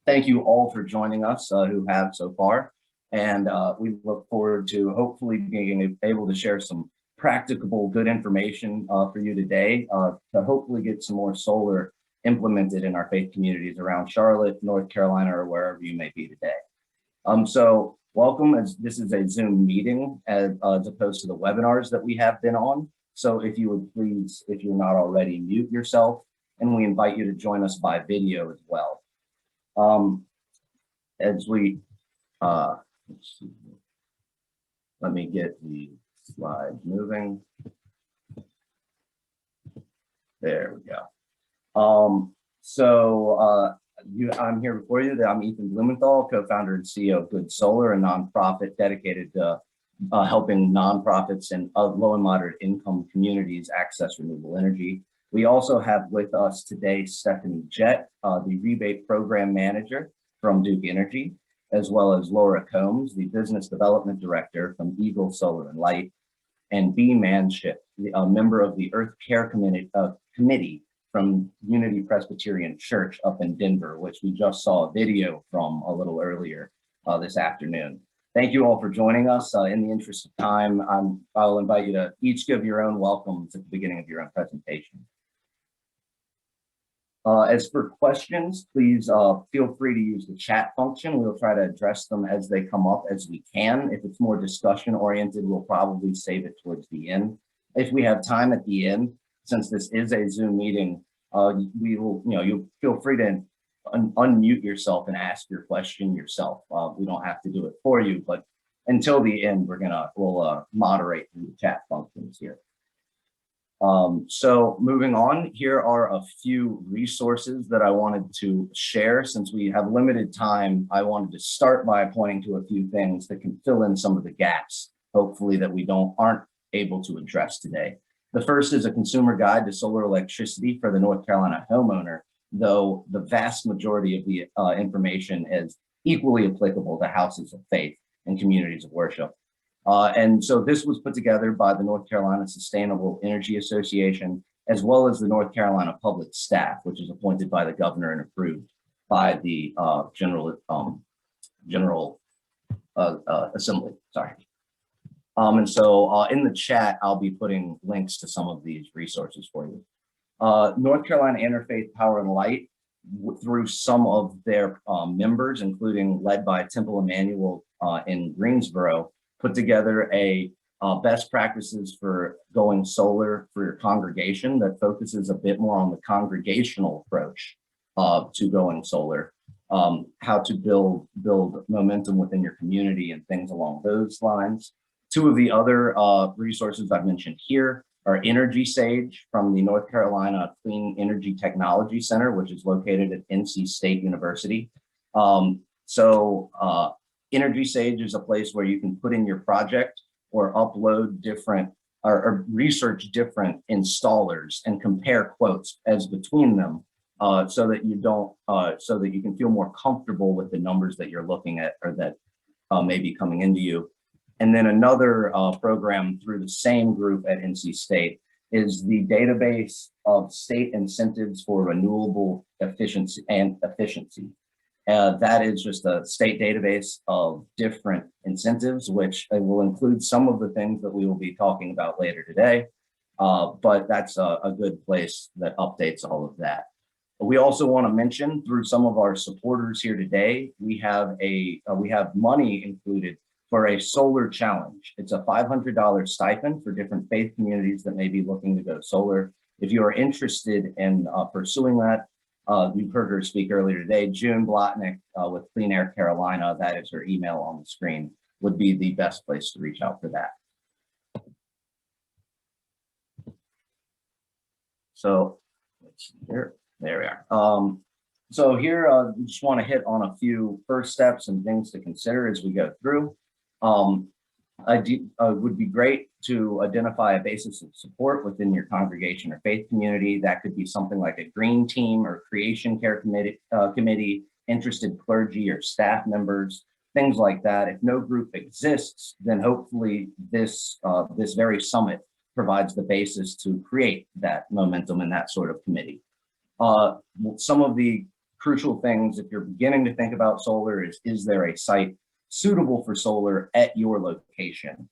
thank you all for joining us who have so far. And we look forward to hopefully being able to share some practicable, good information for you today to hopefully get some more solar implemented in our faith communities around Charlotte, North Carolina, or wherever you may be today. So welcome, as this is a Zoom meeting as opposed to the webinars that we have been on. So if you would please, if you're not already, mute yourself, and we invite you to join us by video as well. As we, let's see, let me get the slide moving. There we go. I'm here before you. I'm Ethan Blumenthal, co-founder and CEO of Good Solar, a nonprofit dedicated to helping nonprofits and low and moderate income communities access renewable energy. We also have with us today Stephanie Jett, the Rebate Program Manager from Duke Energy, as well as Laura Combs, the Business Development Director from Eagle Solar and Light, and B. Manship, a member of the Earth Care Committee from Unity Presbyterian Church up in Denver, which we just saw a video from a little earlier this afternoon. Thank you all for joining us. In the interest of time, I'll invite you to each give your own welcomes at the beginning of your own presentation. As for questions, please feel free to use the chat function. We'll try to address them as they come up as we can. If it's more discussion oriented, we'll probably save it towards the end. If we have time at the end, since this is a Zoom meeting, we will, you feel free to unmute yourself and ask your question yourself. We don't have to do it for you, but until the end, we'll moderate through the chat functions here. So moving on, here are a few resources that I wanted to share. Since we have limited time, I wanted to start by pointing to a few things that can fill in some of the gaps, hopefully, that we aren't able to address today. The first is a consumer guide to solar electricity for the North Carolina homeowner, though the vast majority of the information is equally applicable to houses of faith and communities of worship. And so this was put together by the North Carolina Sustainable Energy Association, as well as the North Carolina Public Staff, which is appointed by the governor and approved by the General Assembly. Sorry. And so in the chat, I'll be putting links to some of these resources for you. North Carolina Interfaith Power and Light, through some of their members, including led by Temple Emmanuel in Greensboro, put together a best practices for going solar for your congregation that focuses a bit more on the congregational approach to going solar, how to build momentum within your community and things along those lines. Two of the other resources I've mentioned here are Energy Sage from the North Carolina Clean Energy Technology Center, which is located at NC State University. Energy Sage is a place where you can put in your project or upload different or research different installers and compare quotes as between them so that you can feel more comfortable with the numbers that you're looking at or that may be coming into you. And then another program through the same group at NC State is the database of state incentives for renewable efficiency. That is just a state database of different incentives, which will include some of the things that we will be talking about later today. But that's a good place that updates all of that. We also want to mention through some of our supporters here today, we have money included for a solar challenge. It's a $500 stipend for different faith communities that may be looking to go solar. If you are interested in pursuing that, you've heard her speak earlier today, June Blotnick with Clean Air Carolina, that is her email on the screen, would be the best place to reach out for that. So let's see here, there we are. So here, we just want to hit on a few first steps and things to consider as we go through. Would be great to identify a basis of support within your congregation or faith community. That could be something like a green team or creation care committee, interested clergy or staff members, things like that. If no group exists, then hopefully this very summit provides the basis to create that momentum in that sort of committee. Some of the crucial things if you're beginning to think about solar is there a site suitable for solar at your location?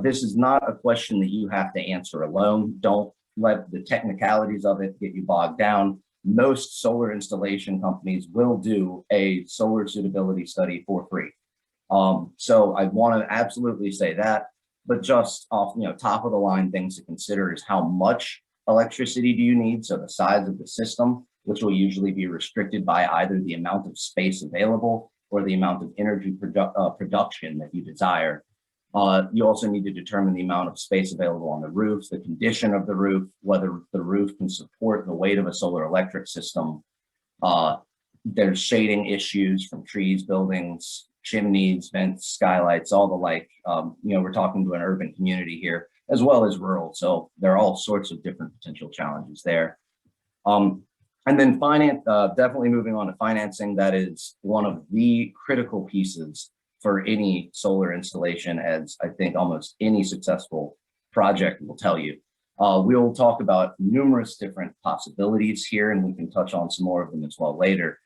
This is not a question that you have to answer alone. Don't let the technicalities of it get you bogged down. Most solar installation companies will do a solar suitability study for free. So I want to absolutely say that, but just off, top of the line things to consider is how much electricity do you need? So the size of the system, which will usually be restricted by either the amount of space available or the amount of energy production that you desire. You also need to determine the amount of space available on the roof, the condition of the roof, whether the roof can support the weight of a solar electric system. There's shading issues from trees, buildings, chimneys, vents, skylights, all the like. We're talking to an urban community here as well as rural. So there are all sorts of different potential challenges there. And then finance, definitely moving on to financing, that is one of the critical pieces for any solar installation, as I think almost any successful project will tell you. We'll talk about numerous different possibilities here, and we can touch on some more of them as well later.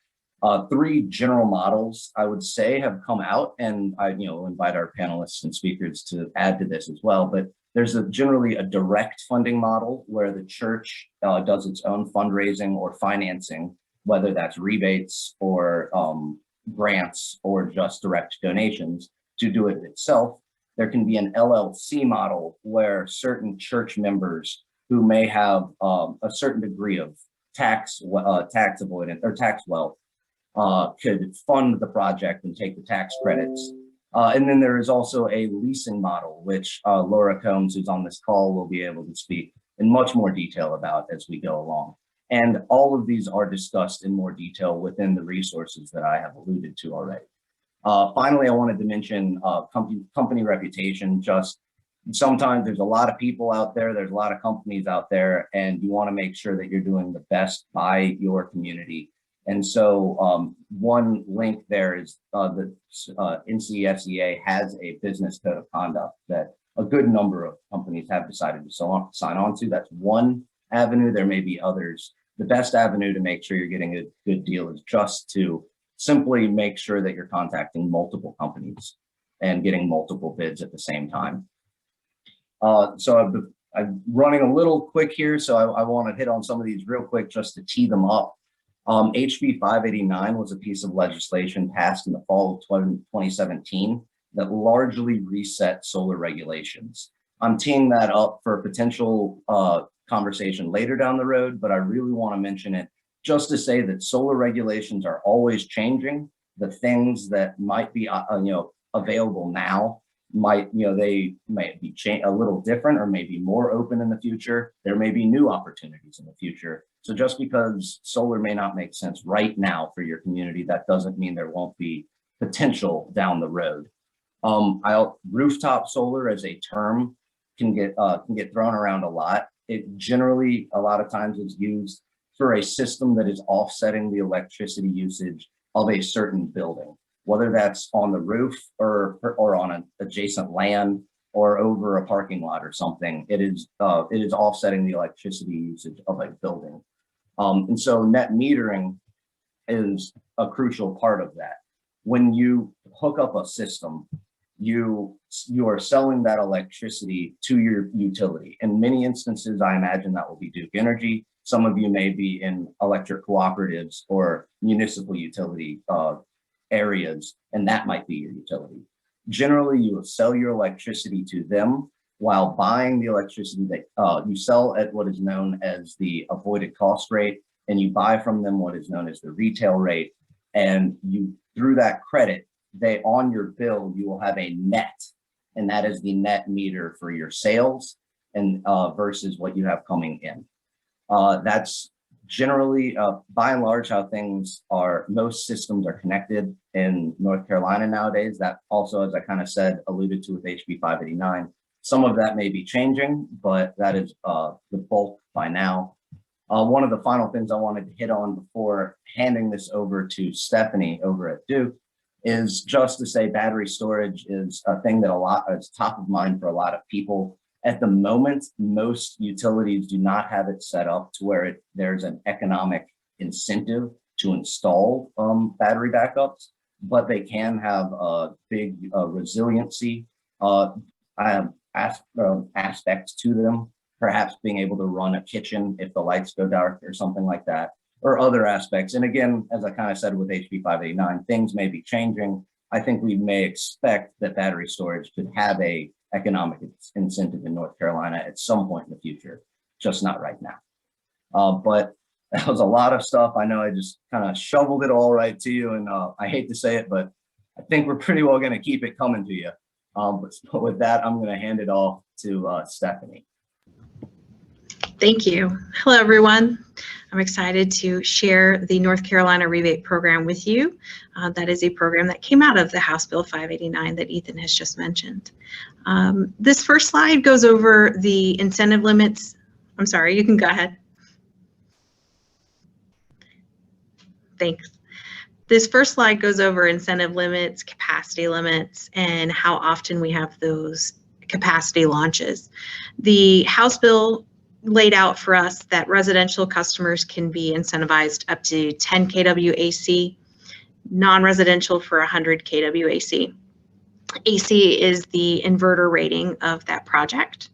Three general models, I would say, have come out, and I invite our panelists and speakers to add to this as well. But there's generally a direct funding model where the church does its own fundraising or financing, whether that's rebates or grants or just direct donations to do it itself. There can be an LLC model where certain church members who may have a certain degree of tax avoidance or tax wealth could fund the project and take the tax credits. And then there is also a leasing model, which Laura Combs, who's on this call, will be able to speak in much more detail about as we go along. And all of these are discussed in more detail within the resources that I have alluded to already. Finally, I wanted to mention company reputation. Just sometimes there's a lot of people out there, there's a lot of companies out there, and you want to make sure that you're doing the best by your community. And so one link there is the NCSEA has a business code of conduct that a good number of companies have decided to sign on to. That's one avenue. There may be others. The best avenue to make sure you're getting a good deal is just to simply make sure that you're contacting multiple companies and getting multiple bids at the same time. So I'm running a little quick here, so I want to hit on some of these real quick just to tee them up. HB 589 was a piece of legislation passed in the fall of 2017 that largely reset solar regulations. I'm teeing that up for potential conversation later down the road, but I really want to mention it just to say that solar regulations are always changing. The things that might be available now they might be a little different or maybe more open in the future. There may be new opportunities in the future. So just because solar may not make sense right now for your community, that doesn't mean there won't be potential down the road. Rooftop solar as a term can get thrown around a lot. It generally, a lot of times, is used for a system that is offsetting the electricity usage of a certain building, whether that's on the roof or on an adjacent land or over a parking lot or something. It is offsetting the electricity usage of a building. And so net metering is a crucial part of that. When you hook up a system, you are selling that electricity to your utility. In many instances, I imagine that will be Duke Energy. Some of you may be in electric cooperatives or municipal utility areas, and that might be your utility. Generally, you will sell your electricity to them while buying the electricity that you sell at what is known as the avoided cost rate, and you buy from them what is known as the retail rate. And through that credit, on your bill, you will have a net, and that is the net meter for your sales and versus what you have coming in. That's generally, by and large, how things are. Most systems are connected in North Carolina nowadays. That also, as I kind of said, alluded to with HB 589. Some of that may be changing, but that is the bulk by now. One of the final things I wanted to hit on before handing this over to Stephanie over at Duke is just to say battery storage is a thing that is top of mind for a lot of people. At the moment, most utilities do not have it set up to where there's an economic incentive to install battery backups, but they can have a big resiliency aspects to them, perhaps being able to run a kitchen if the lights go dark or something like that, or other aspects. And again, as I kind of said with HB 589, things may be changing. I think we may expect that battery storage could have a economic incentive in North Carolina at some point in the future, just not right now. But that was a lot of stuff. I know I just kind of shoveled it all right to you, and I hate to say it, but I think we're pretty well going to keep it coming to you. But with that, I'm going to hand it off to Stephanie. Thank you. Hello, everyone. I'm excited to share the North Carolina rebate program with you. That is a program that came out of the House Bill 589 that Ethan has just mentioned. This first slide goes over the incentive limits. I'm sorry, you can go ahead. Thanks. This first slide goes over incentive limits, capacity limits, and how often we have those capacity launches. The House Bill laid out for us that residential customers can be incentivized up to 10 kW AC, non-residential for 100 kW AC. AC is the inverter rating of that project.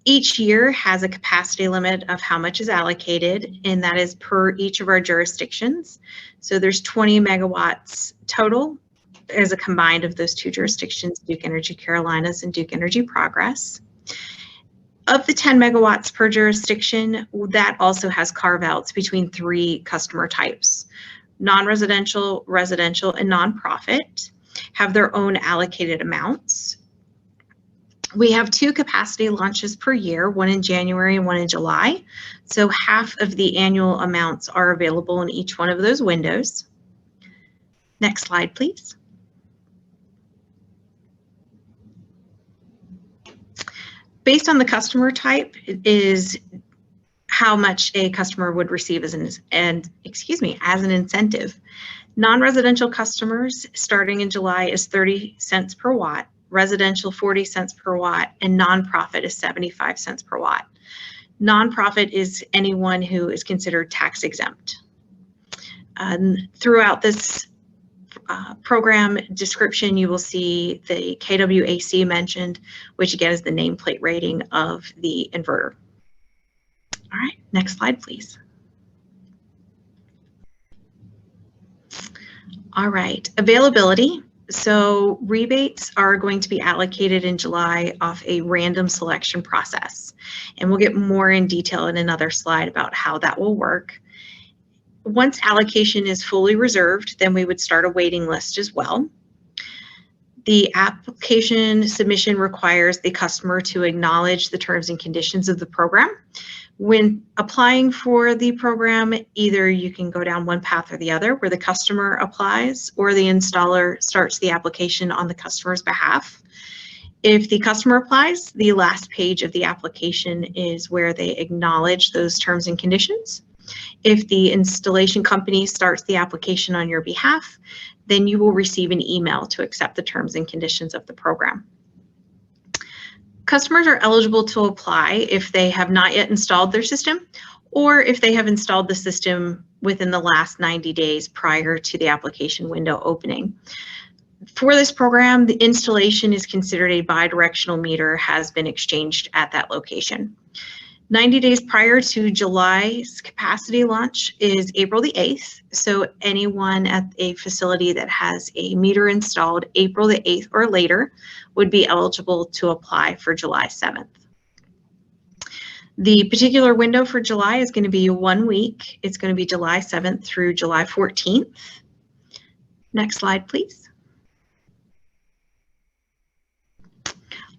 Each year has a capacity limit of how much is allocated, and that is per each of our jurisdictions. So there's 20 megawatts total as a combined of those two jurisdictions, Duke Energy Carolinas and Duke Energy Progress. Of the 10 megawatts per jurisdiction, that also has carve-outs between 3 customer types. Non-residential, residential, and nonprofit have their own allocated amounts. We have 2 capacity launches per year, one in January and one in July. So half of the annual amounts are available in each one of those windows. Next slide, please. Based on the customer type is how much a customer would receive as an incentive. Non-residential customers starting in July is 30 cents per watt. Residential 40 cents per watt, and nonprofit is 75 cents per watt. Nonprofit is anyone who is considered tax exempt. Throughout this program description, you will see the kWAC mentioned, which again is the nameplate rating of the inverter. All right, next slide, please. All right, availability. So rebates are going to be allocated in July off a random selection process. And we'll get more in detail in another slide about how that will work. Once allocation is fully reserved, then we would start a waiting list as well. The application submission requires the customer to acknowledge the terms and conditions of the program. When applying for the program, either you can go down one path or the other, where the customer applies or the installer starts the application on the customer's behalf. If the customer applies, the last page of the application is where they acknowledge those terms and conditions. If the installation company starts the application on your behalf, then you will receive an email to accept the terms and conditions of the program. Customers are eligible to apply if they have not yet installed their system, or if they have installed the system within the last 90 days prior to the application window opening. For this program, the installation is considered a bidirectional meter has been exchanged at that location. 90 days prior to July's capacity launch is April the 8th. So anyone at a facility that has a meter installed April the 8th or later would be eligible to apply for July 7th. The particular window for July is going to be 1 week. It's going to be July 7th through July 14th. Next slide, please.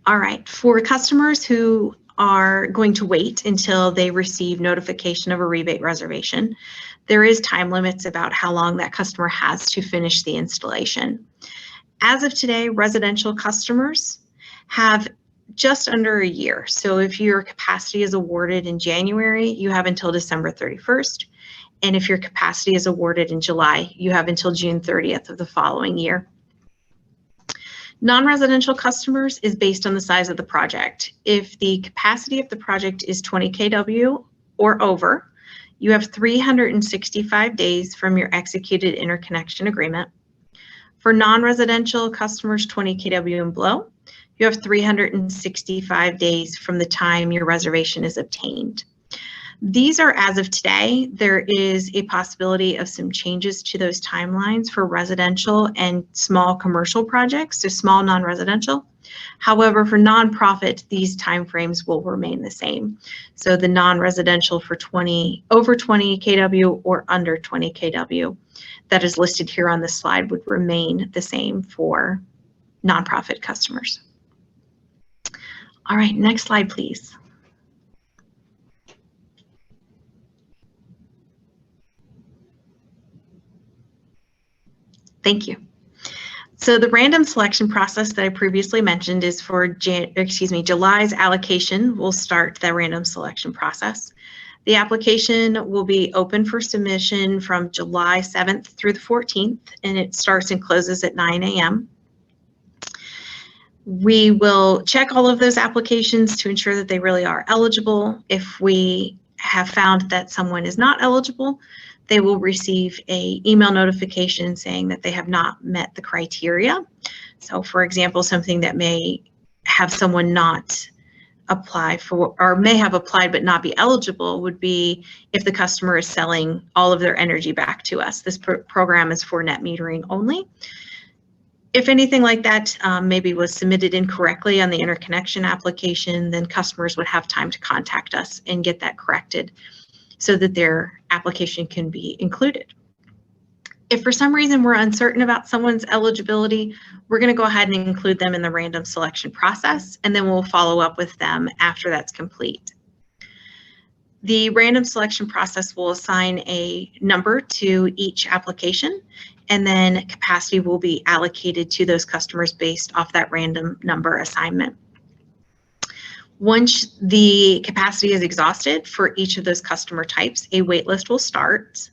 All right, for customers who are going to wait until they receive notification of a rebate reservation, there is time limits about how long that customer has to finish the installation. As of today, residential customers have just under a year. So if your capacity is awarded in January, you have until December 31st. And if your capacity is awarded in July, you have until June 30th of the following year. Non-residential customers is based on the size of the project. If the capacity of the project is 20 kW or over, You have 365 days from your executed interconnection agreement. For non-residential customers 20 kW and below, you have 365 days from the time your reservation is obtained. These are as of today. There is a possibility of some changes to those timelines for residential and small commercial projects, so small non-residential. However, for nonprofit, these timeframes will remain the same. So the non-residential for over 20 kW or under 20 kW that is listed here on this slide would remain the same for nonprofit customers. All right, next slide, please. Thank you. So the random selection process that I previously mentioned is for July's allocation. We'll start the random selection process. The application will be open for submission from July 7th through the 14th, and it starts and closes at 9 a.m. We will check all of those applications to ensure that they really are eligible. If we have found that someone is not eligible, they will receive an email notification saying that they have not met the criteria. So for example, something that may have someone not apply for, or may have applied but not be eligible, would be if the customer is selling all of their energy back to us. This program is for net metering only. If anything like that maybe was submitted incorrectly on the interconnection application, then customers would have time to contact us and get that corrected so that their application can be included. If for some reason we're uncertain about someone's eligibility, we're going to go ahead and include them in the random selection process, and then we'll follow up with them after that's complete. The random selection process will assign a number to each application, and then capacity will be allocated to those customers based off that random number assignment. Once the capacity is exhausted for each of those customer types, a wait list will start.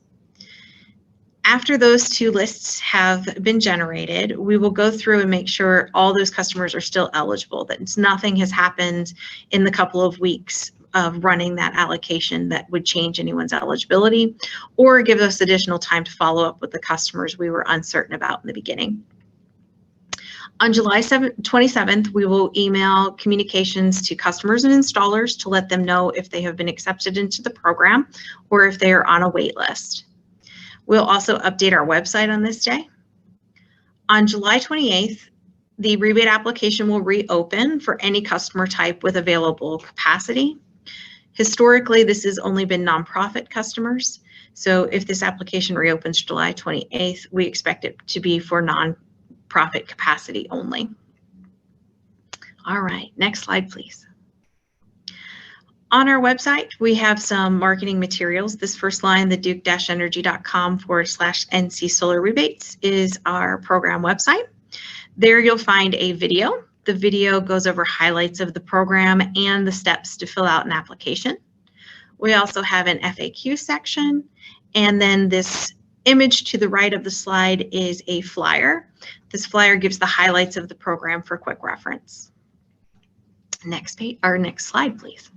After those two lists have been generated, we will go through and make sure all those customers are still eligible, that nothing has happened in the couple of weeks of running that allocation that would change anyone's eligibility or give us additional time to follow up with the customers we were uncertain about in the beginning. On July 27th, we will email communications to customers and installers to let them know if they have been accepted into the program or if they are on a wait list. We'll also update our website on this day. On July 28th, the rebate application will reopen for any customer type with available capacity. Historically, this has only been nonprofit customers. So if this application reopens July 28th, we expect it to be for nonprofit capacity only. All right, next slide, please. On our website, we have some marketing materials. This first line, the duke-energy.com/NC Solar Rebates, is our program website. There you'll find a video. The video goes over highlights of the program and the steps to fill out an application. We also have an FAQ section, and then this image to the right of the slide is a flyer. This flyer gives the highlights of the program for quick reference. Next page, or next slide, please.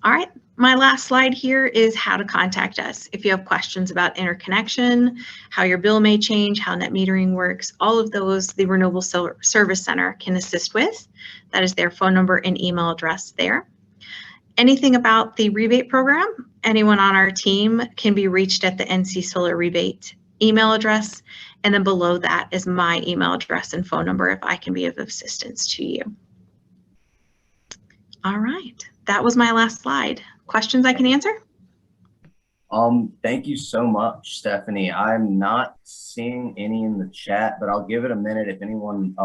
All right, my last slide here is how to contact us. If you have questions about interconnection, how your bill may change, how net metering works, all of those the Renewable Service Center can assist with. That is their phone number and email address there. Anything about the rebate program, anyone on our team can be reached at the NC Solar Rebate email address, and then below that is my email address and phone number if I can be of assistance to you. All right, that was my last slide. Questions I can answer? Thank you so much, Stephanie. I'm not seeing any in the chat, but I'll give it a minute. If anyone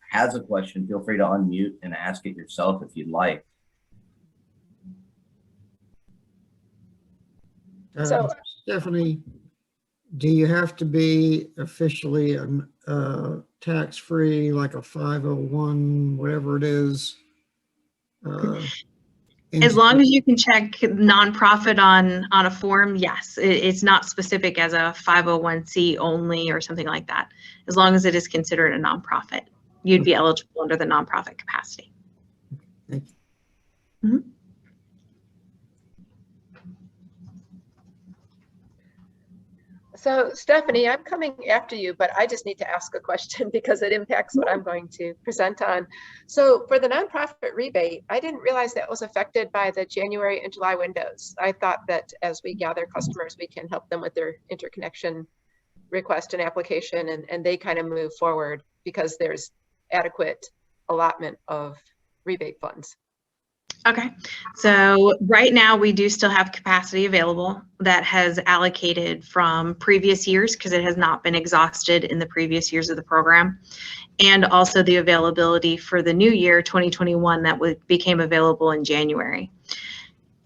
has a question, feel free to unmute and ask it yourself if you'd like. Stephanie, do you have to be officially tax-free, like a 501, whatever it is? As long as you can check nonprofit on a form, yes. It's not specific as a 501c only or something like that. As long as it is considered a nonprofit, you'd be eligible under the nonprofit capacity. Thank you. Mm-hmm. So Stephanie, I'm coming after you, but I just need to ask a question because it impacts what I'm going to present on. So for the nonprofit rebate, I didn't realize that was affected by the January and July windows. I thought that as we gather customers, we can help them with their interconnection request and application, and they kind of move forward because there's adequate allotment of rebate funds. Okay, so right now we do still have capacity available that has allocated from previous years because it has not been exhausted in the previous years of the program, and also the availability for the new year 2021 that became available in January.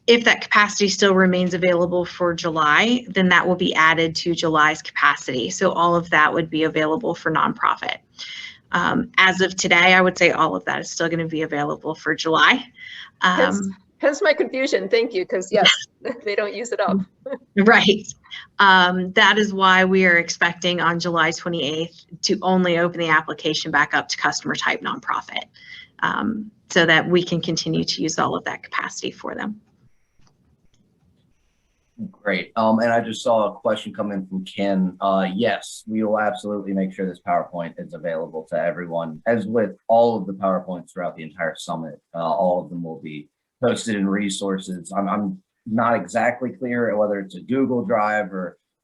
If that capacity still remains available for July, then that will be added to July's capacity. So all of that would be available for nonprofit. As of today, I would say all of that is still going to be available for July. Hence my confusion. Thank you, because yes, they don't use it up. Right. That is why we are expecting on July 28th to only open the application back up to customer type nonprofit, so that we can continue to use all of that capacity for them. Great. And I just saw a question come in from Ken. Yes, we will absolutely make sure this PowerPoint is available to everyone, as with all of the PowerPoints throughout the entire summit. All of them will be posted in resources. I'm not exactly clear whether it's a Google Drive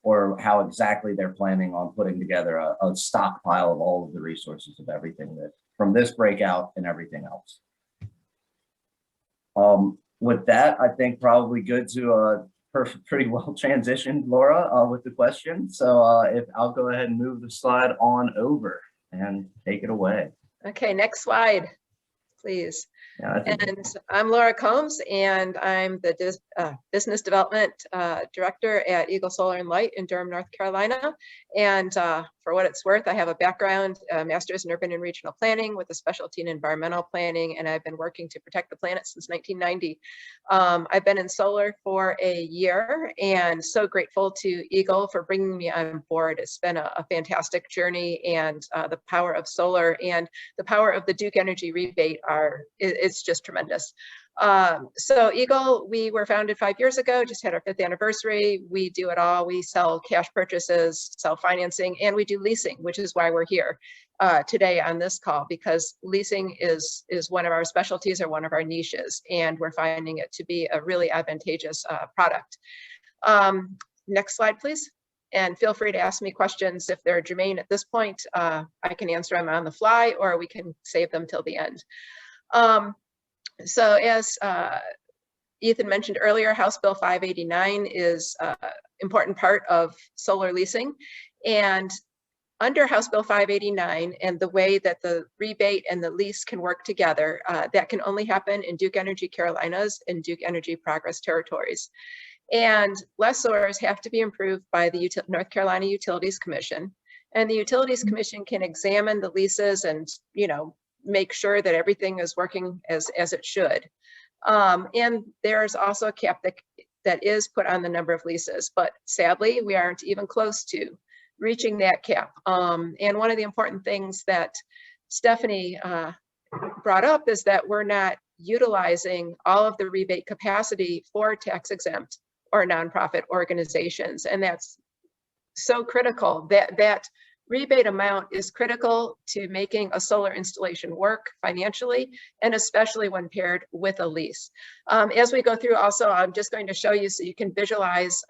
or how exactly they're planning on putting together a stockpile of all of the resources of everything that from this breakout and everything else. With that, I think probably good to pretty well transitioned, Laura, with the question. So if I'll go ahead and move the slide on over and take it away. Okay, next slide, please. Yeah, and I'm Laura Combs, and I'm the Business Development Director at Eagle Solar and Light in Durham, North Carolina. And for what it's worth, I have a background, a master's in urban and regional planning with a specialty in environmental planning, and I've been working to protect the planet since 1990. I've been in solar for a year, and so grateful to Eagle for bringing me on board. It's been a fantastic journey, and the power of solar and the power of the Duke Energy rebate it's just tremendous. So Eagle, we were founded 5 years ago, just had our 5th anniversary. We do it all. We sell cash purchases, sell financing, and we do leasing, which is why we're here today on this call, because leasing is one of our specialties or one of our niches, and we're finding it to be a really advantageous product. Next slide, please. And feel free to ask me questions if they're germane at this point. I can answer them on the fly, or we can save them till the end. So as Ethan mentioned earlier, House Bill 589 is an important part of solar leasing. And under House Bill 589 and the way that the rebate and the lease can work together, that can only happen in Duke Energy Carolinas and Duke Energy Progress territories. And lessors have to be approved by the North Carolina Utilities Commission. And the Utilities Commission can examine the leases and, make sure that everything is working as it should. And there's also a cap that is put on the number of leases, but sadly, we aren't even close to reaching that cap. And one of the important things that Stephanie brought up is that we're not utilizing all of the rebate capacity for tax exempt or nonprofit organizations. And that's so critical. That rebate amount is critical to making a solar installation work financially, and especially when paired with a lease. As we go through also, I'm just going to show you so you can visualize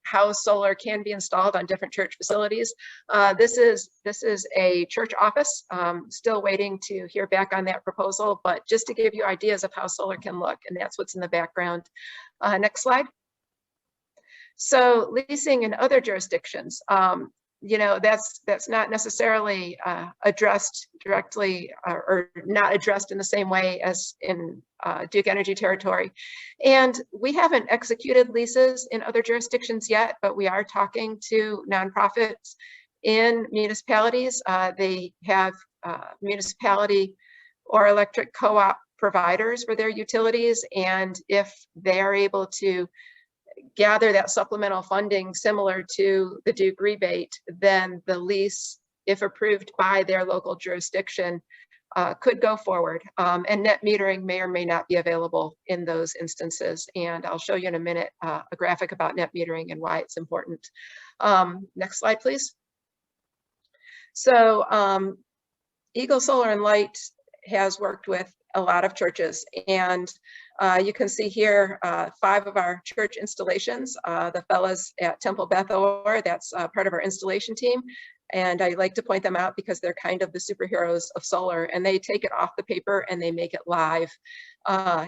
how solar can be installed on different church facilities. This is a church office. Still waiting to hear back on that proposal, but just to give you ideas of how solar can look, and that's what's in the background. Next slide. So leasing in other jurisdictions. That's not necessarily addressed directly or not addressed in the same way as in Duke Energy territory. And we haven't executed leases in other jurisdictions yet, but we are talking to nonprofits in municipalities. They have municipality or electric co-op providers for their utilities. And if they are able to gather that supplemental funding similar to the Duke rebate, then the lease, if approved by their local jurisdiction, could go forward. And net metering may or may not be available in those instances. And I'll show you in a minute a graphic about net metering and why it's important. Next slide, please. So Eagle Solar and Light has worked with a lot of churches, and you can see here 5 of our church installations. The fellas at Temple Beth Or, that's part of our installation team, and I like to point them out because they're kind of the superheroes of solar, and they take it off the paper and they make it live.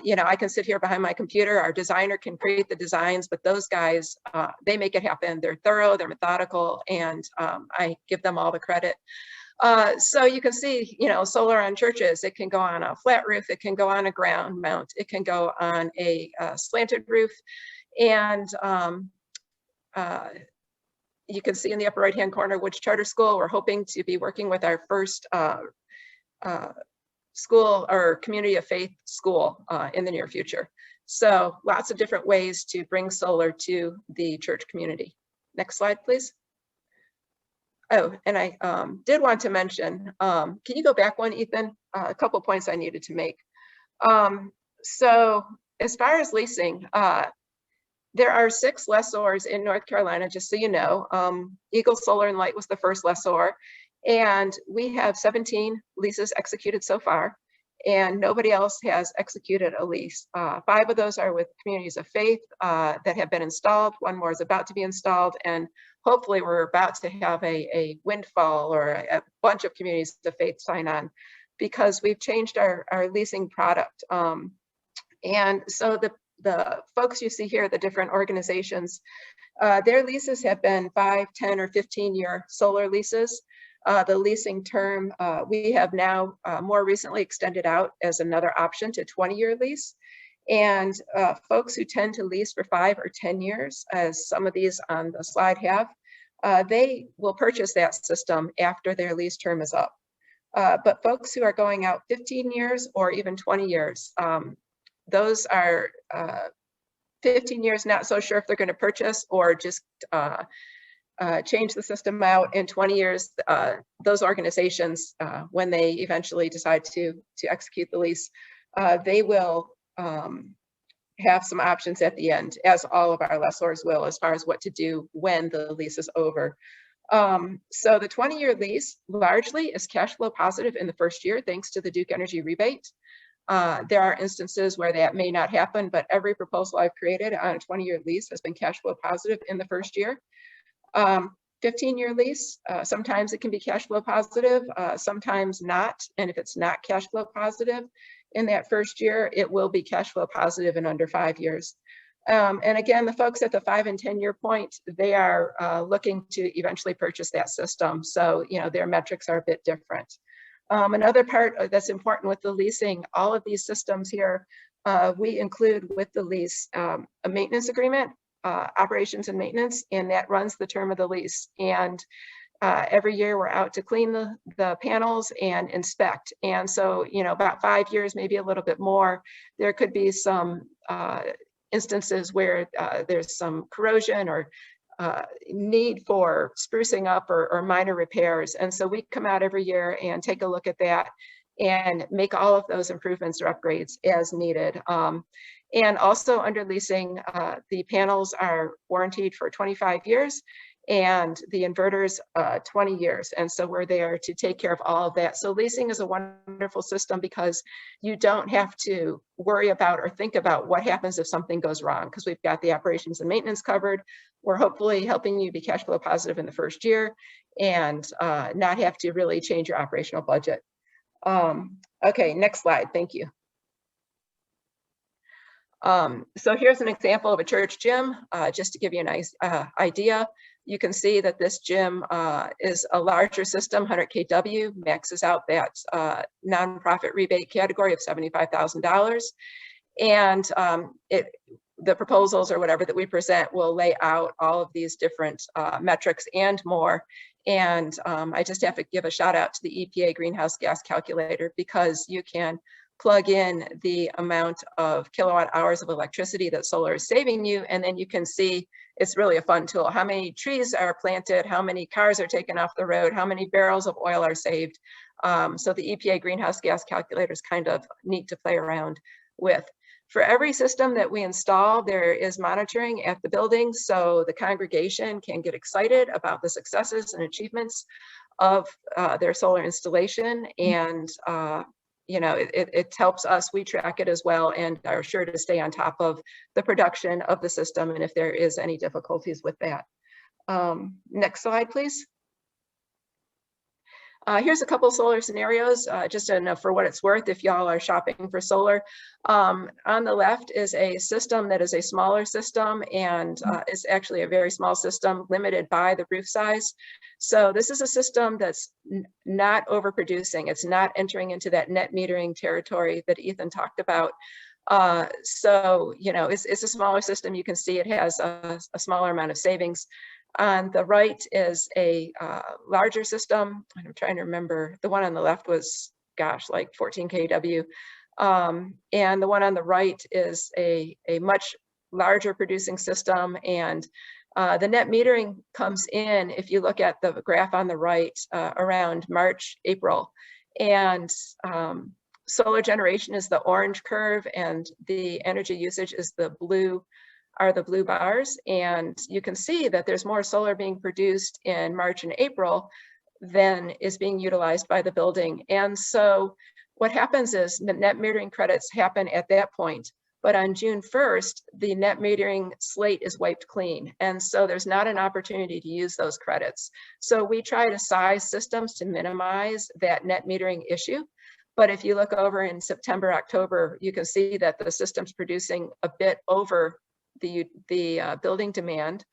You know, I can sit here behind my computer, our designer can create the designs, but those guys, they make it happen. They're thorough, they're methodical, and I give them all the credit. So you can see, you know, solar on churches, it can go on a flat roof, it can go on a ground mount, it can go on a slanted roof. And you can see in the upper right-hand corner, Woods Charter School, we're hoping to be working with our first school or community of faith school in the near future. So lots of different ways to bring solar to the church community. Next slide, please. Oh, and I did want to mention, can you go back one, Ethan? A couple points I needed to make. So as far as leasing, there are 6 lessors in North Carolina, just so you know. Eagle Solar and Light was the first lessor, and we have 17 leases executed so far, and nobody else has executed a lease. 5 of those are with communities of faith that have been installed. 1 more is about to be installed, and hopefully we're about to have a windfall or a bunch of communities of faith sign on, because we've changed our leasing product. And so the folks you see here, the different organizations, their leases have been 5, 10, or 15-year solar leases. The leasing term, we have now more recently extended out as another option to 20-year lease. And folks who tend to lease for 5 or 10 years, as some of these on the slide have, they will purchase that system after their lease term is up. But folks who are going out 15 years or even 20 years, those are 15 years, not so sure if they're going to purchase or just change the system out. In 20 years, those organizations, when they eventually decide to execute the lease, they will have some options at the end, as all of our lessors will, as far as what to do when the lease is over. So the 20-year lease largely is cash flow positive in the first year, thanks to the Duke Energy rebate. There are instances where that may not happen, but every proposal I've created on a 20-year lease has been cash flow positive in the first year. 15-year lease, sometimes it can be cash flow positive, sometimes not. And if it's not cash flow positive in that first year, it will be cash flow positive in under 5 years. And again, the folks at the 5 and 10-year point, they are looking to eventually purchase that system. So, you know, their metrics are a bit different. Another part that's important with the leasing, all of these systems here, we include with the lease a maintenance agreement, operations and maintenance, and that runs the term of the lease. And every year we're out to clean the panels and inspect. And so, you know, about 5 years, maybe a little bit more, there could be some instances where there's some corrosion or need for sprucing up or minor repairs. And so we come out every year and take a look at that and make all of those improvements or upgrades as needed. And also under leasing, the panels are warranted for 25 years and the inverters 20 years. And so we're there to take care of all of that. So leasing is a wonderful system because you don't have to worry about or think about what happens if something goes wrong, because we've got the operations and maintenance covered. We're hopefully helping you be cash flow positive in the first year and not have to really change your operational budget. Okay, next slide, thank you. So here's an example of a church gym, just to give you a nice idea. You can see that this gym is a larger system, 100 kW, maxes out that nonprofit rebate category of $75,000. And the proposals or whatever that we present will lay out all of these different metrics and more. And I just have to give a shout out to the EPA greenhouse gas calculator, because you can plug in the amount of kilowatt hours of electricity that solar is saving you, and then you can see it's really a fun tool. How many trees are planted, how many cars are taken off the road, how many barrels of oil are saved. So the EPA greenhouse gas calculator is kind of neat to play around with. For every system that we install, there is monitoring at the building, so the congregation can get excited about the successes and achievements of their solar installation. And you know, it helps us, we track it as well, and are sure to stay on top of the production of the system and if there is any difficulties with that. Next slide, please. Here's a couple solar scenarios, just to know for what it's worth if y'all are shopping for solar. On the left is a system that is a smaller system, and it's actually a very small system limited by the roof size. So this is a system that's not overproducing. It's not entering into that net metering territory that Ethan talked about. So, you know, it's a smaller system. You can see it has a smaller amount of savings. On the right is a larger system. I'm trying to remember, the one on the left was, gosh, like 14 kW. And the one on the right is a much larger producing system. And the net metering comes in, if you look at the graph on the right, around March, April. And solar generation is the orange curve, and the energy usage is the blue, are the blue bars. And you can see that there's more solar being produced in March and April than is being utilized by the building. And so what happens is the net metering credits happen at that point. But on June 1st, the net metering slate is wiped clean. And so there's not an opportunity to use those credits. So we try to size systems to minimize that net metering issue. But if you look over in September, October, you can see that the system's producing a bit over the building demand.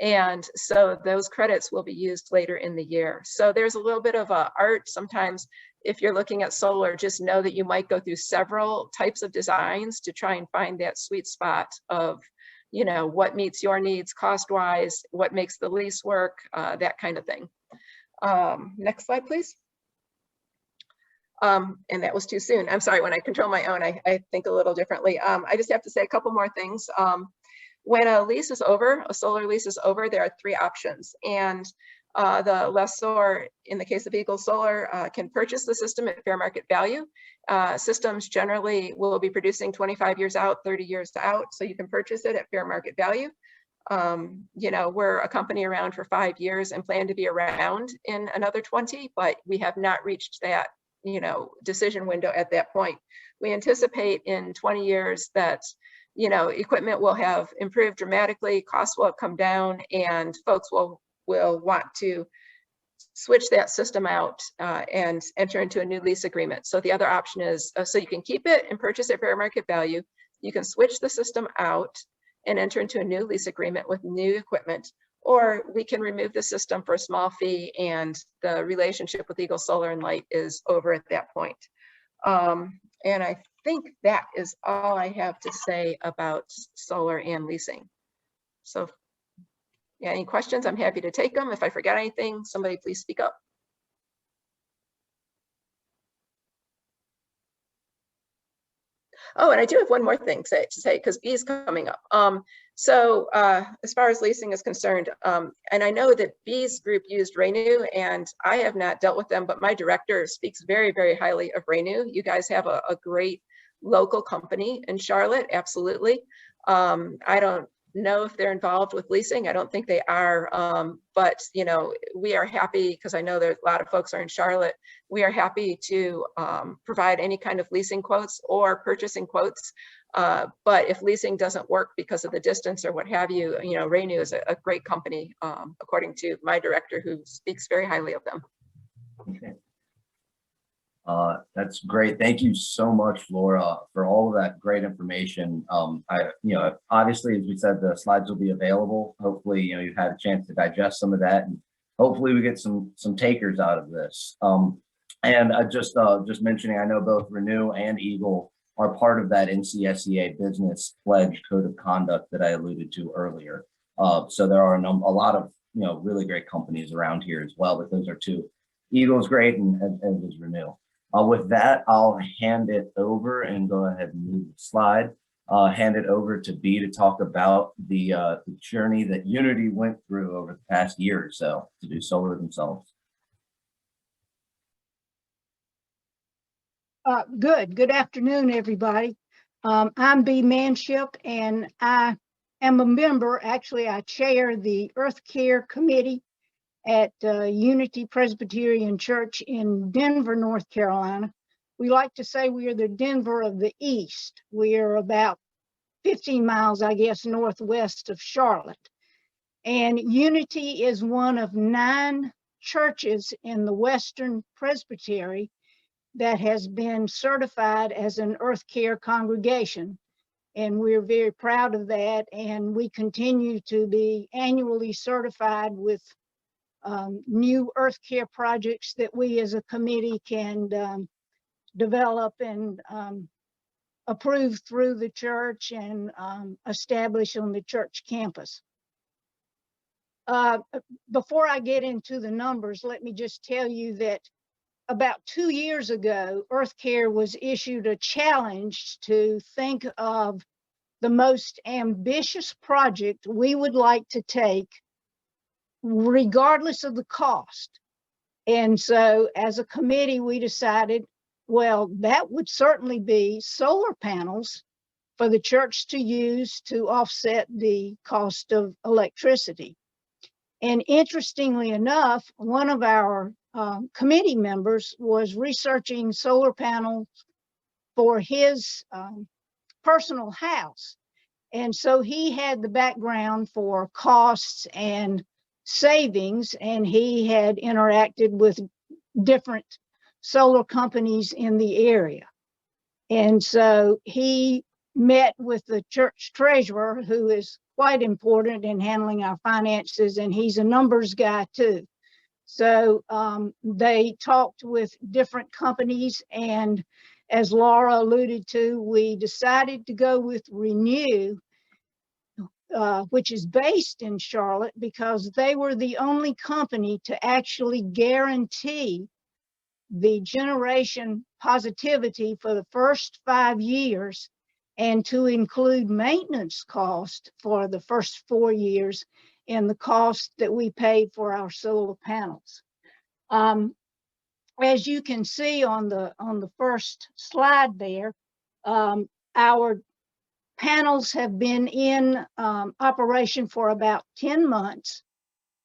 And so those credits will be used later in the year. So there's a little bit of a art. Sometimes if you're looking at solar, just know that you might go through several types of designs to try and find that sweet spot of, you know, what meets your needs cost-wise, what makes the lease work, that kind of thing. Next slide, please. And that was too soon. I'm sorry, when I control my own, I think a little differently. I just have to say a couple more things. When a lease is over, a solar lease is over, there are three options. And the lessor, in the case of Eagle Solar, can purchase the system at fair market value. Systems generally will be producing 25 years out, 30 years out, so you can purchase it at fair market value. You know, we're a company around for 5 years and plan to be around in another 20, but we have not reached that, you know, decision window at that point. We anticipate in 20 years that, you know, equipment will have improved dramatically, costs will have come down, and folks will want to switch that system out and enter into a new lease agreement. So the other option is, so you can keep it and purchase at fair market value. You can switch the system out and enter into a new lease agreement with new equipment, or we can remove the system for a small fee and the relationship with Eagle Solar and Light is over at that point. And I think that is all I have to say about solar and leasing. So yeah, any questions? I'm happy to take them. If I forget anything, somebody please speak up. Oh, and I do have one more thing to say because B is coming up. So as far as leasing is concerned, and I know that B's group used Renew, and I have not dealt with them, but my director speaks very, very highly of Renew. You guys have a great local company in Charlotte, absolutely. I don't know if they're involved with leasing. I don't think they are, but you know, we are happy, because I know there's a lot of folks are in Charlotte. We are happy to provide any kind of leasing quotes or purchasing quotes. But if leasing doesn't work because of the distance or what have you, you know, Renew is a great company, according to my director, who speaks very highly of them. Okay. That's great. Thank you so much, Laura, for all of that great information. You know, obviously, as we said, the slides will be available. Hopefully, you know, you've had a chance to digest some of that, and hopefully we get some takers out of this. And just mentioning, I know both Renew and Eagle are part of that NCSEA Business Pledge Code of Conduct that I alluded to earlier. So there are a lot of, you know, really great companies around here as well, but those are two. Eagle's great, and as is Renew. With that, I'll hand it over and go ahead and move the slide. hand it over to B to talk about the journey that Unity went through over the past year or so to do solar themselves. Good afternoon, everybody. I'm B. Manship, and I am a member. Actually, I chair the Earth Care Committee at Unity Presbyterian Church in Denver, North Carolina. We like to say we are the Denver of the East. We are about 15 miles, I guess, northwest of Charlotte. And Unity is one of 9 churches in the Western Presbytery that has been certified as an Earth Care congregation. And we're very proud of that. And we continue to be annually certified with new Earth Care projects that we as a committee can develop and approve through the church and establish on the church campus. Before I get into the numbers, let me just tell you that about 2 years ago, Earth Care was issued a challenge to think of the most ambitious project we would like to take, regardless of the cost. And so as a committee, we decided, well, that would certainly be solar panels for the church to use to offset the cost of electricity. And interestingly enough, one of our committee members was researching solar panels for his personal house. And so he had the background for costs and savings, and he had interacted with different solar companies in the area. And so he met with the church treasurer, who is quite important in handling our finances, and he's a numbers guy too. So they talked with different companies, and as Laura alluded to, we decided to go with Renew, which is based in Charlotte, because they were the only company to actually guarantee the generation positivity for the first 5 years and to include maintenance cost for the first 4 years in the cost that we paid for our solar panels. As you can see on the first slide there, our panels have been in operation for about 10 months.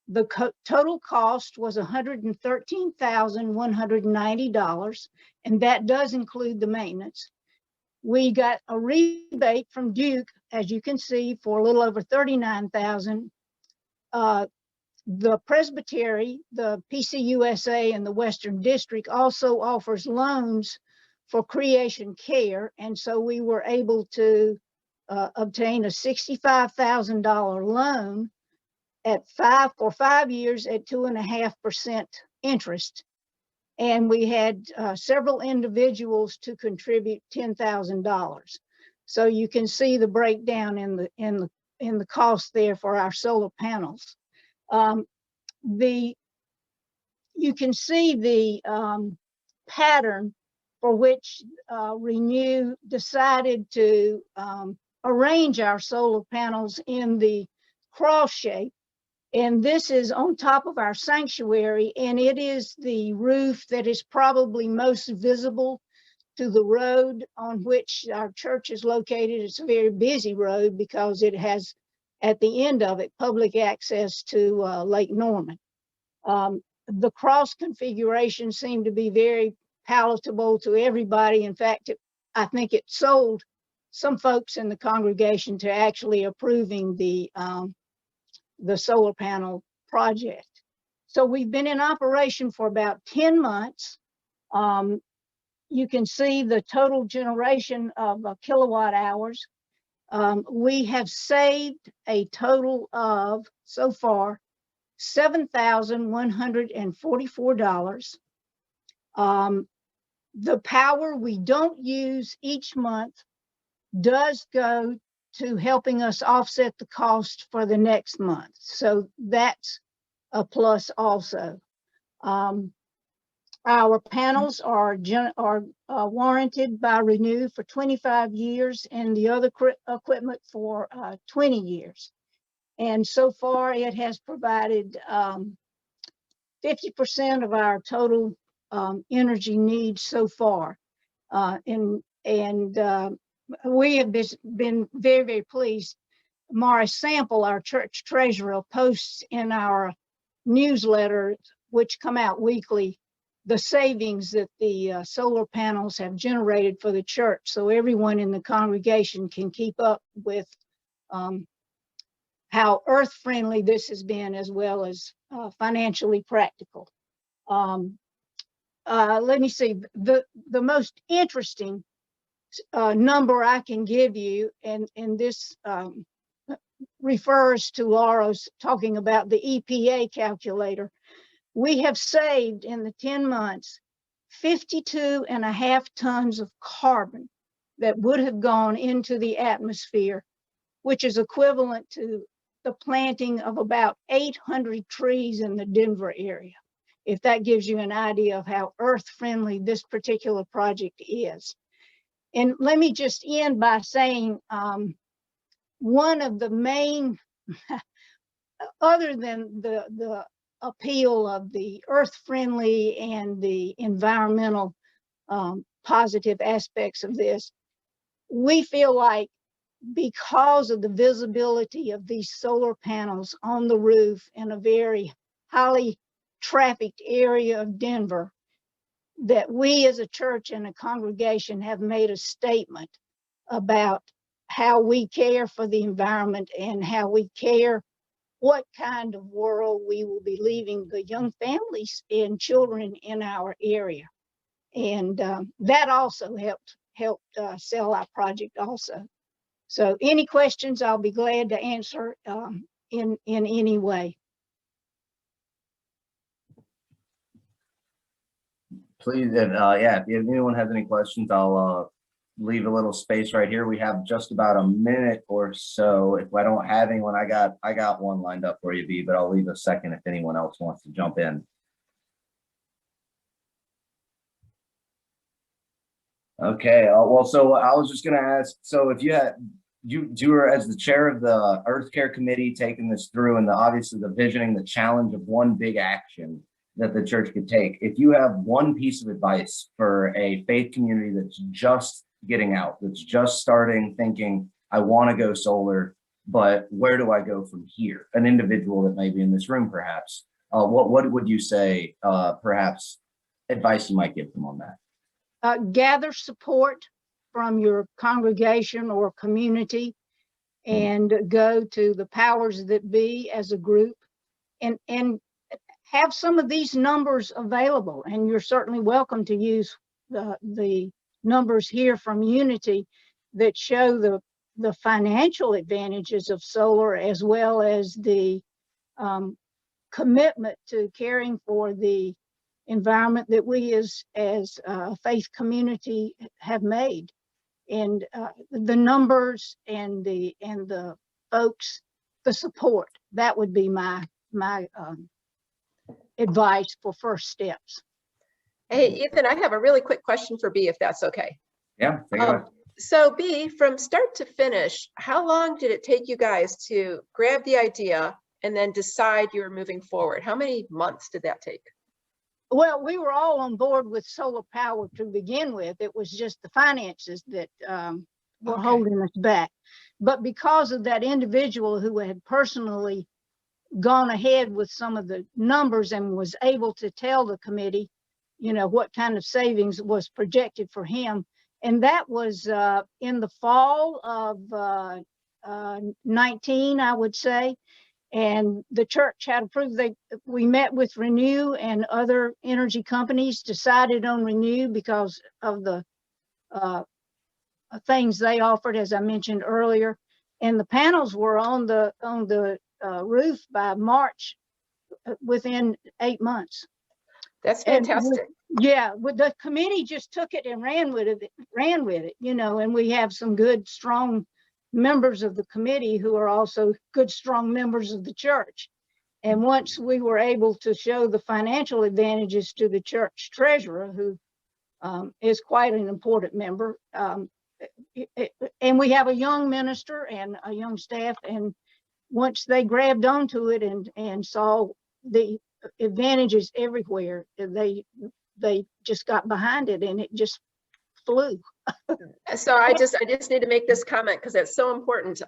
The total cost was $113,190, and that does include the maintenance. We got a rebate from Duke, as you can see, for a little over $39,000. The Presbytery, the PCUSA, and the Western District also offers loans for creation care, and so we were able to obtain a $65,000 loan for 5 years at 2.5% interest. And we had several individuals to contribute $10,000. So you can see the breakdown in the cost there for our solar panels. You can see the pattern for which Renew decided to arrange our solar panels in the cross shape. And this is on top of our sanctuary, and it is the roof that is probably most visible to the road on which our church is located. It's a very busy road because it has, at the end of it, public access to Lake Norman. The cross configuration seemed to be very palatable to everybody. In fact, I think it sold some folks in the congregation to actually approving the solar panel project. So we've been in operation for about 10 months. You can see the total generation of kilowatt hours. We have saved a total of, so far, $7,144. The power we don't use each month does go to helping us offset the cost for the next month. So that's a plus also. Our panels are warranted by Renew for 25 years and the other equipment for 20 years. And so far it has provided 50% of our total energy needs so far. We have been very, very pleased. Mara Sample, our church treasurer, posts in our newsletter, which come out weekly, the savings that the solar panels have generated for the church. So everyone in the congregation can keep up with how earth-friendly this has been, as well as financially practical. Let me see, the most interesting number I can give you, and this refers to Laura's talking about the EPA calculator. We have saved in the 10 months 52.5 tons of carbon that would have gone into the atmosphere, which is equivalent to the planting of about 800 trees in the Denver area, if that gives you an idea of how earth-friendly this particular project is. And let me just end by saying one of the main, other than the appeal of the earth-friendly and the environmental positive aspects of this, we feel like because of the visibility of these solar panels on the roof in a very highly trafficked area of Denver, that we as a church and a congregation have made a statement about how we care for the environment and how we care what kind of world we will be leaving the young families and children in our area. And that also helped sell our project also. So any questions, I'll be glad to answer in any way. Please, if anyone has any questions, I'll leave a little space right here. We have just about a minute or so. If I don't have anyone, I got one lined up for you, B, but I'll leave a second if anyone else wants to jump in. Okay, well, so I was just gonna ask, so if you were, as the chair of the Earth Care Committee, taking this through, and obviously the visioning, the challenge of one big action that the church could take, if you have one piece of advice for a faith community that's just getting out, that's just starting thinking, I want to go solar, but where do I go from here? An individual that may be in this room, perhaps, what would you say, perhaps advice you might give them on that? Gather support from your congregation or community and go to the powers that be as a group and have some of these numbers available. And you're certainly welcome to use the numbers here from Unity that show the financial advantages of solar, as well as the commitment to caring for the environment that we as a faith community have made. And the numbers and the folks, the support, that would be my advice for first steps. Hey, Ethan, I have a really quick question for B, if that's okay. Yeah, take it away. So B, from start to finish, how long did it take you guys to grab the idea and then decide you were moving forward? How many months did that take? Well, we were all on board with solar power to begin with. It was just the finances that were holding us back. But because of that individual who had personally gone ahead with some of the numbers and was able to tell the committee, you know, what kind of savings was projected for him. And that was in the fall of 19, I would say. And the church had approved, we met with Renew and other energy companies, decided on Renew because of the things they offered, as I mentioned earlier. And the panels were on the roof by March, within 8 months. That's fantastic. Yeah, the committee just took it and ran with it, you know, and we have some good, strong members of the committee who are also good, strong members of the church. And once we were able to show the financial advantages to the church treasurer, who is quite an important member, and we have a young minister and a young staff, and once they grabbed onto it and saw the advantages everywhere, they just got behind it, and it just flew. So I just need to make this comment because it's so important.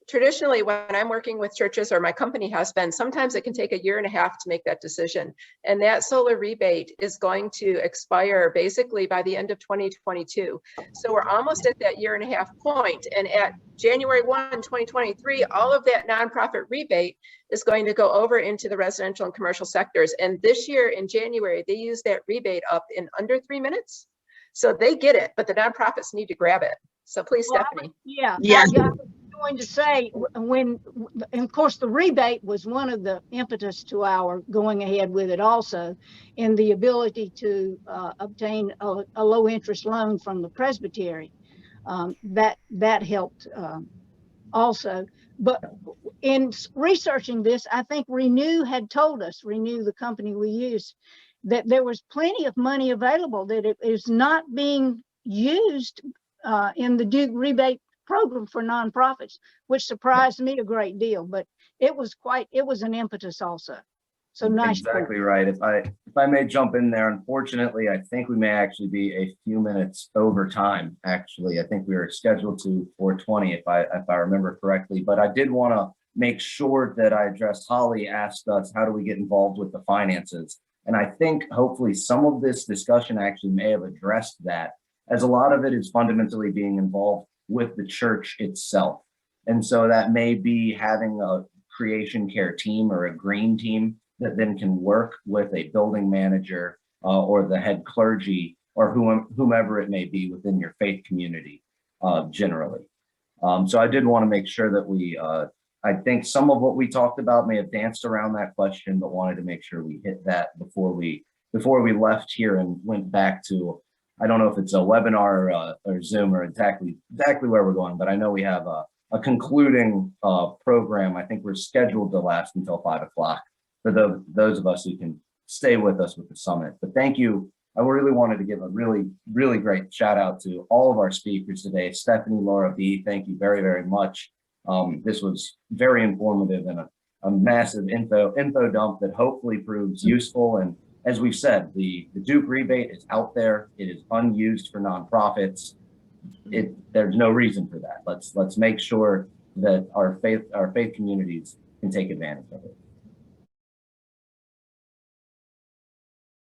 Traditionally, when I'm working with churches, or my company has been, sometimes it can take 1.5 years to make that decision. And that solar rebate is going to expire basically by the end of 2022. So we're almost at that 1.5 year point. And at January 1, 2023, all of that nonprofit rebate is going to go over into the residential and commercial sectors. And this year in January, they use that rebate up in under 3 minutes. So they get it, but the nonprofits need to grab it. So please, Well, Stephanie. Yeah. I was going to say, and of course, the rebate was one of the impetus to our going ahead with it also, in the ability to obtain a low interest loan from the presbytery. That helped also. But in researching this, I think Renew had told us, Renew, the company we use, that there was plenty of money available, that it is not being used in the Duke rebate program for nonprofits, which surprised me a great deal, but it was an impetus also. So nice. Exactly right. If I may jump in there, unfortunately, I think we may actually be a few minutes over time. Actually, I think we were scheduled to 4:20 if I remember correctly, but I did want to make sure that I addressed. Holly asked us, how do we get involved with the finances? And I think hopefully some of this discussion actually may have addressed that, as a lot of it is fundamentally being involved with the church itself. And so that may be having a creation care team or a green team that then can work with a building manager or the head clergy or whomever it may be within your faith community generally. So I did want to make sure that we, I think some of what we talked about may have danced around that question, but wanted to make sure we hit that before we left here and went back to, I don't know if it's a webinar or Zoom or exactly where we're going, but I know we have a concluding program. I think we're scheduled to last until 5 o'clock for those of us who can stay with us with the summit. But thank you. I really wanted to give a really, really great shout out to all of our speakers today. Stephanie, Laura B, thank you very, very much. This was very informative and a massive info dump that hopefully proves useful. And as we've said, the Duke rebate is out there. It is unused for nonprofits. There's no reason for that. Let's make sure that our faith communities can take advantage of it.